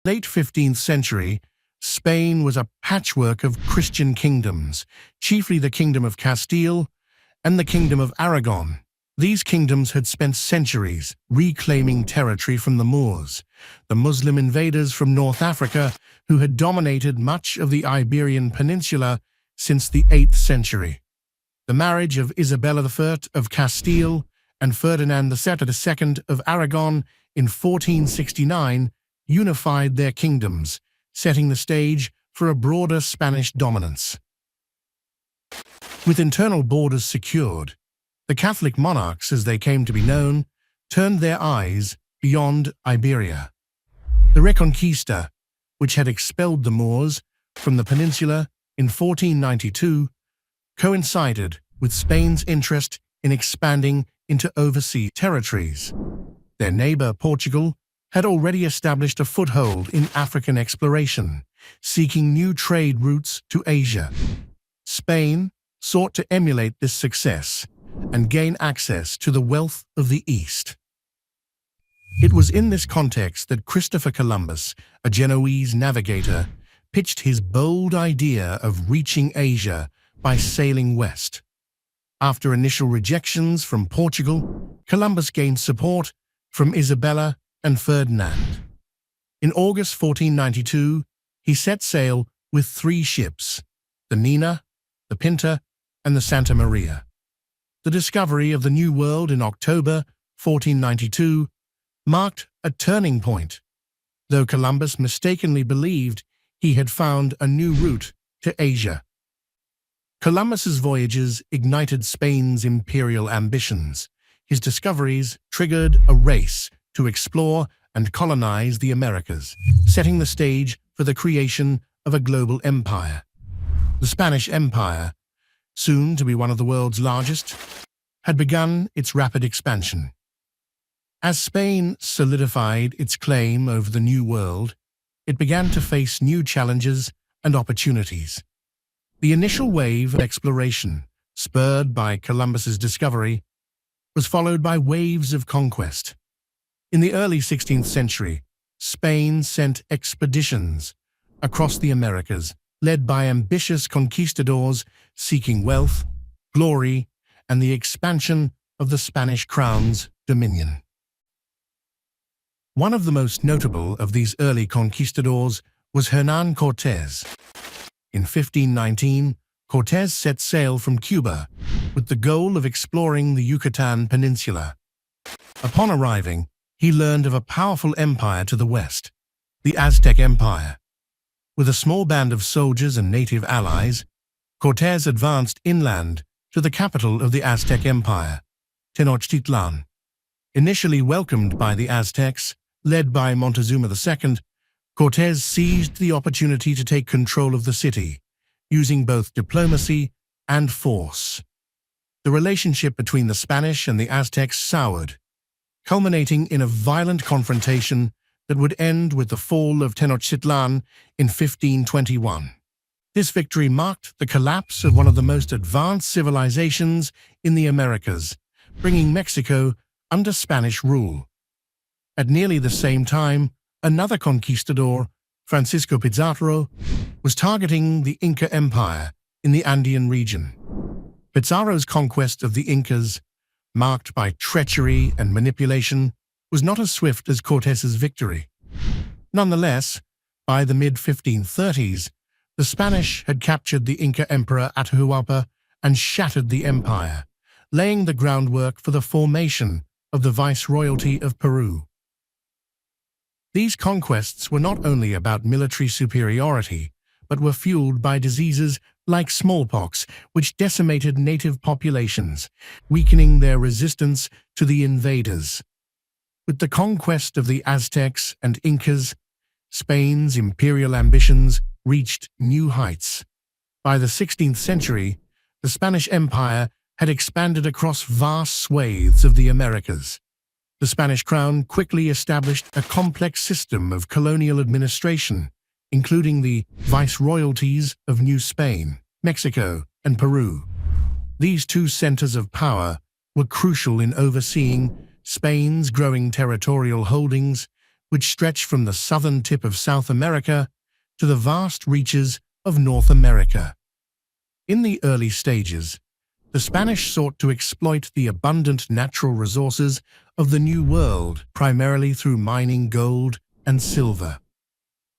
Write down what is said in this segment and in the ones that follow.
Late 15th century, Spain was a patchwork of Christian kingdoms, chiefly the Kingdom of Castile and the Kingdom of Aragon. These kingdoms had spent centuries reclaiming territory from the Moors, the Muslim invaders from North Africa who had dominated much of the Iberian Peninsula since the 8th century. The marriage of Isabella I of Castile and Ferdinand II of Aragon in 1469 unified their kingdoms, setting the stage for a broader Spanish dominance. With internal borders secured, the Catholic monarchs, as they came to be known, turned their eyes beyond Iberia. The Reconquista, which had expelled the Moors from the peninsula in 1492, coincided with Spain's interest in expanding into overseas territories. Their neighbor, Portugal, had already established a foothold in African exploration, seeking new trade routes to Asia. Spain sought to emulate this success and gain access to the wealth of the East. It was in this context that Christopher Columbus, a Genoese navigator, pitched his bold idea of reaching Asia by sailing west. After initial rejections from Portugal, Columbus gained support from Isabella and Ferdinand. In August 1492, he set sail with 3 ships, the Nina, the Pinta, and the Santa Maria. The discovery of the New World in October 1492 marked a turning point, though Columbus mistakenly believed he had found a new route to Asia. Columbus's voyages ignited Spain's imperial ambitions. His discoveries triggered a race to explore and colonize the Americas, setting the stage for the creation of a global empire. The Spanish Empire, soon to be one of the world's largest, had begun its rapid expansion. As Spain solidified its claim over the New World, it began to face new challenges and opportunities. The initial wave of exploration, spurred by Columbus's discovery, was followed by waves of conquest. In the early 16th century, Spain sent expeditions across the Americas, led by ambitious conquistadors seeking wealth, glory, and the expansion of the Spanish crown's dominion. One of the most notable of these early conquistadors was Hernán Cortés. In 1519, Cortés set sail from Cuba with the goal of exploring the Yucatan Peninsula. Upon arriving, he learned of a powerful empire to the west, the Aztec Empire. With a small band of soldiers and native allies, Cortés advanced inland to the capital of the Aztec Empire, Tenochtitlan. Initially welcomed by the Aztecs, led by Montezuma II, Cortés seized the opportunity to take control of the city, using both diplomacy and force. The relationship between the Spanish and the Aztecs soured, culminating in a violent confrontation that would end with the fall of Tenochtitlan in 1521. This victory marked the collapse of one of the most advanced civilizations in the Americas, bringing Mexico under Spanish rule. At nearly the same time, another conquistador, Francisco Pizarro, was targeting the Inca Empire in the Andean region. Pizarro's conquest of the Incas, marked by treachery and manipulation, was not as swift as Cortés's victory. Nonetheless, by the mid-1530s, the Spanish had captured the Inca emperor Atahualpa and shattered the empire, laying the groundwork for the formation of the Viceroyalty of Peru. These conquests were not only about military superiority, but were fueled by diseases like smallpox, which decimated native populations, weakening their resistance to the invaders. With the conquest of the Aztecs and Incas, Spain's imperial ambitions reached new heights. By the 16th century, the Spanish Empire had expanded across vast swathes of the Americas. The Spanish crown quickly established a complex system of colonial administration, including the viceroyalties of New Spain, Mexico, and Peru. These two centers of power were crucial in overseeing Spain's growing territorial holdings, which stretched from the southern tip of South America to the vast reaches of North America. In the early stages, the Spanish sought to exploit the abundant natural resources of the New World, primarily through mining gold and silver.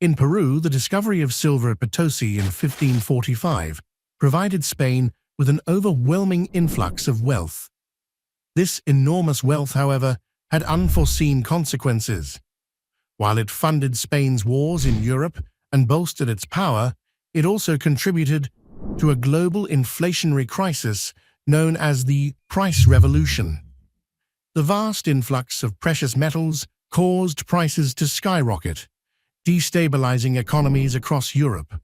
In Peru, the discovery of silver at Potosi in 1545 provided Spain with an overwhelming influx of wealth. This enormous wealth, however, had unforeseen consequences. While it funded Spain's wars in Europe and bolstered its power, it also contributed to a global inflationary crisis known as the price revolution. The vast influx of precious metals caused prices to skyrocket, destabilizing economies across Europe.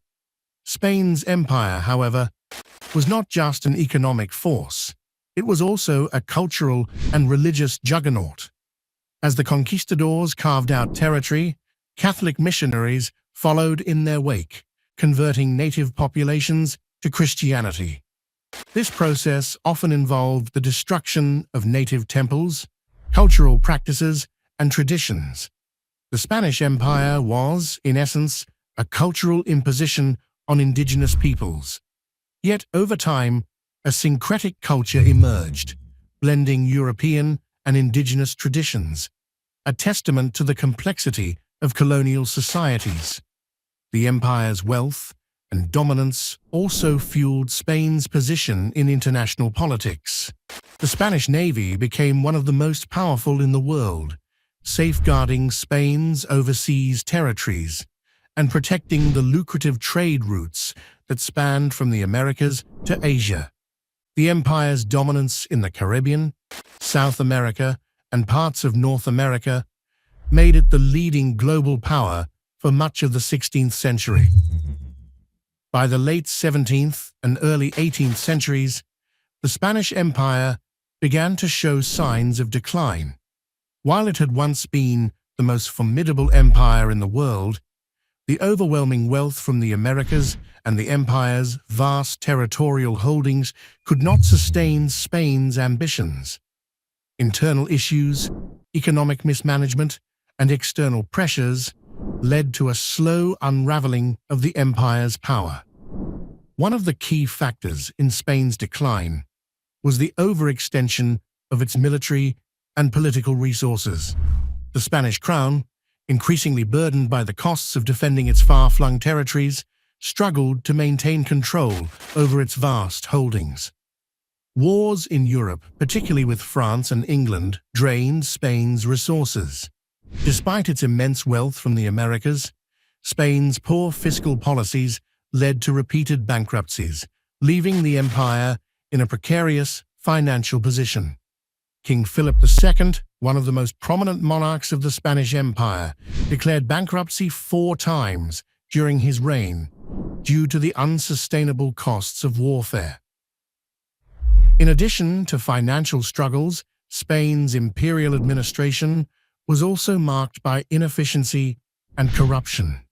Spain's empire, however, was not just an economic force. It was also a cultural and religious juggernaut. As the conquistadors carved out territory, Catholic missionaries followed in their wake, converting native populations to Christianity. This process often involved the destruction of native temples, cultural practices, and traditions. The Spanish Empire was, in essence, a cultural imposition on indigenous peoples. Yet, over time, a syncretic culture emerged, blending European and indigenous traditions, a testament to the complexity of colonial societies. The empire's wealth and dominance also fueled Spain's position in international politics. The Spanish Navy became one of the most powerful in the world, safeguarding Spain's overseas territories and protecting the lucrative trade routes that spanned from the Americas to Asia. The empire's dominance in the Caribbean, South America, and parts of North America made it the leading global power for much of the 16th century. By the late 17th and early 18th centuries, the Spanish Empire began to show signs of decline. While it had once been the most formidable empire in the world, the overwhelming wealth from the Americas and the empire's vast territorial holdings could not sustain Spain's ambitions. Internal issues, economic mismanagement, and external pressures led to a slow unraveling of the empire's power. One of the key factors in Spain's decline was the overextension of its military and political resources. The Spanish crown, increasingly burdened by the costs of defending its far-flung territories, struggled to maintain control over its vast holdings. Wars in Europe, particularly with France and England, drained Spain's resources. Despite its immense wealth from the Americas, Spain's poor fiscal policies led to repeated bankruptcies, leaving the empire in a precarious financial position. King Philip II, one of the most prominent monarchs of the Spanish Empire, declared bankruptcy 4 times during his reign due to the unsustainable costs of warfare. In addition to financial struggles, Spain's imperial administration was also marked by inefficiency and corruption.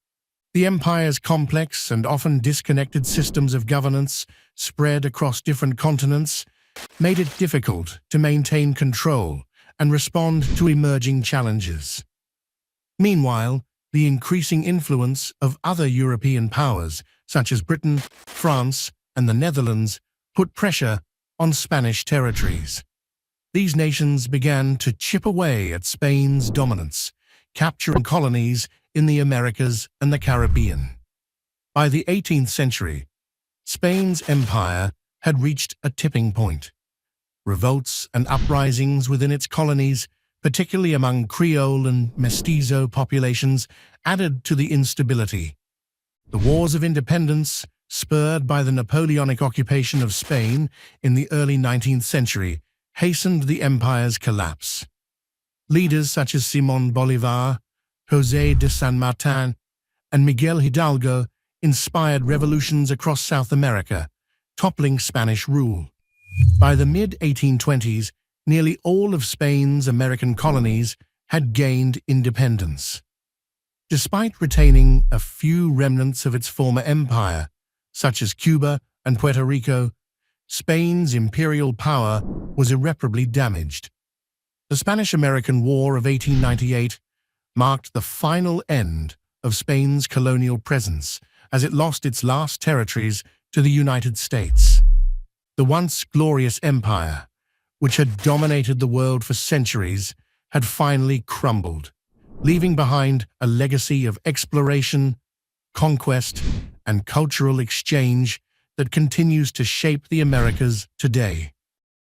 The empire's complex and often disconnected systems of governance, spread across different continents, made it difficult to maintain control and respond to emerging challenges. Meanwhile, the increasing influence of other European powers, such as Britain, France, and the Netherlands, put pressure on Spanish territories. These nations began to chip away at Spain's dominance, capturing colonies in the Americas and the Caribbean. By the 18th century, Spain's empire had reached a tipping point. Revolts and uprisings within its colonies, particularly among Creole and Mestizo populations, added to the instability. The Wars of Independence, spurred by the Napoleonic occupation of Spain in the early 19th century, hastened the empire's collapse. Leaders such as Simón Bolívar, José de San Martín, and Miguel Hidalgo inspired revolutions across South America, toppling Spanish rule. By the mid-1820s, nearly all of Spain's American colonies had gained independence. Despite retaining a few remnants of its former empire, such as Cuba and Puerto Rico, Spain's imperial power was irreparably damaged. The Spanish-American War of 1898 marked the final end of Spain's colonial presence as it lost its last territories to the United States. The once glorious empire, which had dominated the world for centuries, had finally crumbled, leaving behind a legacy of exploration, conquest, and cultural exchange that continues to shape the Americas today.